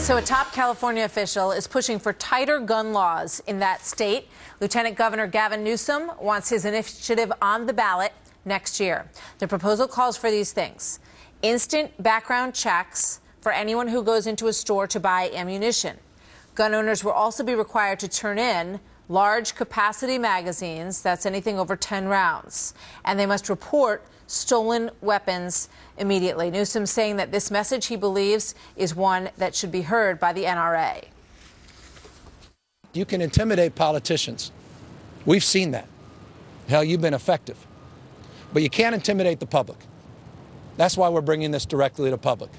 So a top California official is pushing for tighter gun laws in that state. Lieutenant Governor Gavin Newsom wants his initiative on the ballot next year. The proposal calls for these things: instant background checks for anyone who goes into a store to buy ammunition. Gun owners will also be required to turn in large capacity magazines, that's anything over 10 rounds, and they must report stolen weapons immediately. Newsom saying that this message, he believes, is one that should be heard by the NRA. You can intimidate politicians. We've seen that. Hell, you've been effective. But you can't intimidate the public. That's why we're bringing this directly to the public.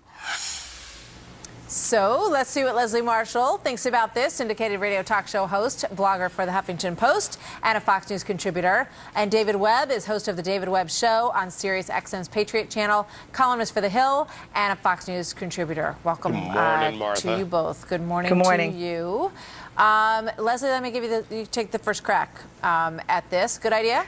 So let's see what Leslie Marshall thinks about this. Syndicated radio talk show host, blogger for the Huffington Post, and a Fox News contributor. And David Webb is host of the David Webb Show on Sirius XM's Patriot Channel, columnist for The Hill, and a Fox News contributor. Welcome Good morning, Martha. to you both. Good morning, Good morning. to you. Leslie, let me give you take the first crack at this. Good idea?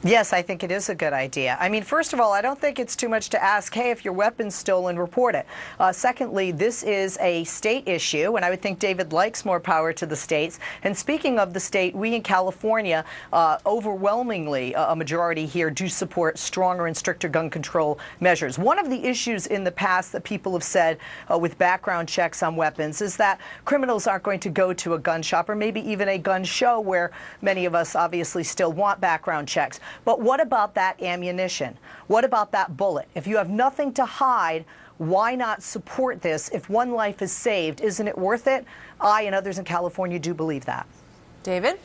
Yes, I think it is a good idea. I mean, first of all, I don't think it's too much to ask, hey, if your weapon's stolen, report it. Secondly, this is a state issue, and I would think David likes more power to the states. And speaking of the state, we in California, overwhelmingly, a majority here do support stronger and stricter gun control measures. One of the issues in the past that people have said with background checks on weapons is that criminals aren't going to go to a gun shop or maybe even a gun show, where many of us obviously still want background checks. But what about that ammunition? What about that bullet? If you have nothing to hide, why not support this? If one life is saved, isn't it worth it? I and others in California do believe that. David?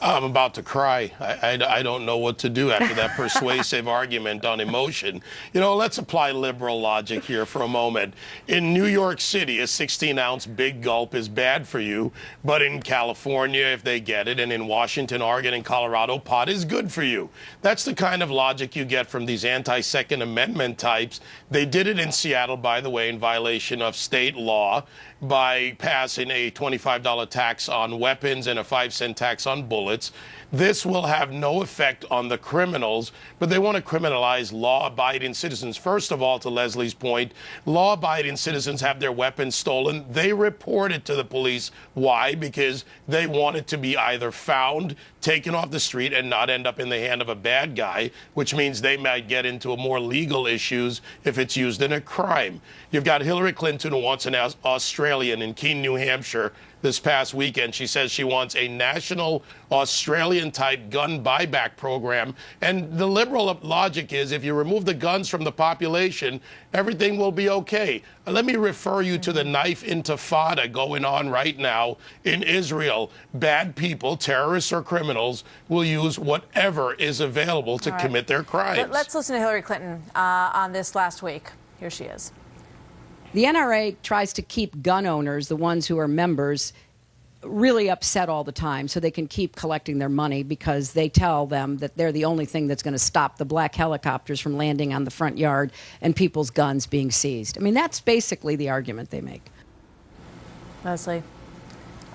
I'm about to cry. I don't know what to do after that persuasive argument on emotion. You know, let's apply liberal logic here for a moment. In New York City, a 16-ounce big gulp is bad for you, but in California, if they get it, and in Washington, Oregon, and Colorado, pot is good for you. That's the kind of logic you get from these anti-Second Amendment types. They did it in Seattle, by the way, in violation of state law, by passing a $25 tax on weapons and a 5-cent tax on bullets. This will have no effect on the criminals, but they want to criminalize law-abiding citizens. First of all, to Leslie's point, law-abiding citizens have their weapons stolen. They report it to the police. Why? Because they want it to be either found, taken off the street, and not end up in the hand of a bad guy, which means they might get into a more legal issues if it's used in a crime. You've got Hillary Clinton, who wants an Australian in Keene, New Hampshire, this past weekend. She says she wants a national Australian-type gun buyback program. And the liberal logic is if you remove the guns from the population, everything will be okay. Let me refer you to the knife intifada going on right now in Israel. Bad people, terrorists or criminals, will use whatever is available to commit their crimes. Let's listen to Hillary Clinton on this last week. Here she is. The NRA tries to keep gun owners, the ones who are members, really upset all the time so they can keep collecting their money, because they tell them that they're the only thing that's going to stop the black helicopters from landing on the front yard and people's guns being seized. I mean, that's basically the argument they make. Leslie?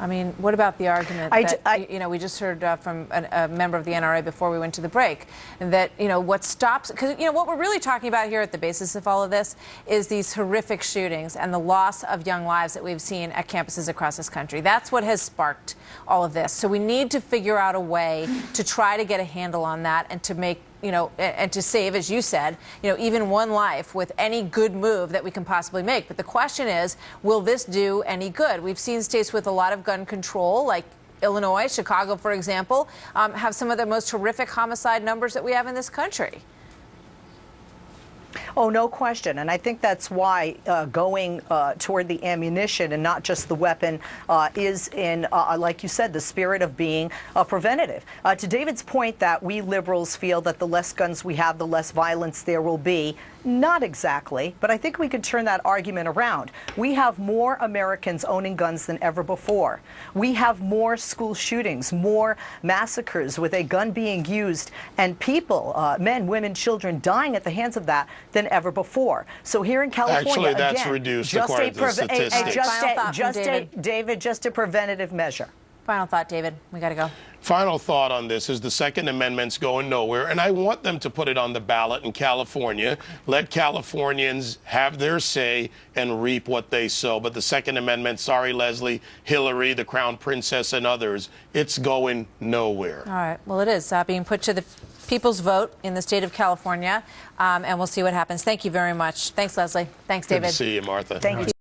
I mean, what about the argument that, you know, we just heard from a member of the NRA before we went to the break, that, you know, what stops, because, you know, what we're really talking about here at the basis of all of this is these horrific shootings and the loss of young lives that we've seen at campuses across this country. That's what has sparked all of this. So we need to figure out a way to try to get a handle on that and to make, you know, and to save, as you said, you know, even one life with any good move that we can possibly make. But the question is, will this do any good? We've seen states with a lot of gun control, like Illinois, Chicago, for example, have some of the most horrific homicide numbers that we have in this country. Oh, no question. And I think that's why going toward the ammunition and not just the weapon is in, like you said, the spirit of being preventative. To David's point that we liberals feel that the less guns we have, the less violence there will be. Not exactly, but I think we could turn that argument around. We have more Americans owning guns than ever before. We have more school shootings, more massacres with a gun being used, and people, men, women, children, dying at the hands of that than ever before. So here in California, actually, that's again, reduced just according to the statistics. David, just a preventative measure. Final thought, David. We got to go. Final thought on this is the Second Amendment's going nowhere, and I want them to put it on the ballot in California. Let Californians have their say and reap what they sow. But the Second Amendment, sorry, Leslie, Hillary, the Crown Princess, and others, it's going nowhere. All right. Well, it is being put to the people's vote in the state of California, and we'll see what happens. Thank you very much. Thanks, Leslie. Thanks, David. Good to see you, Martha. Thank you.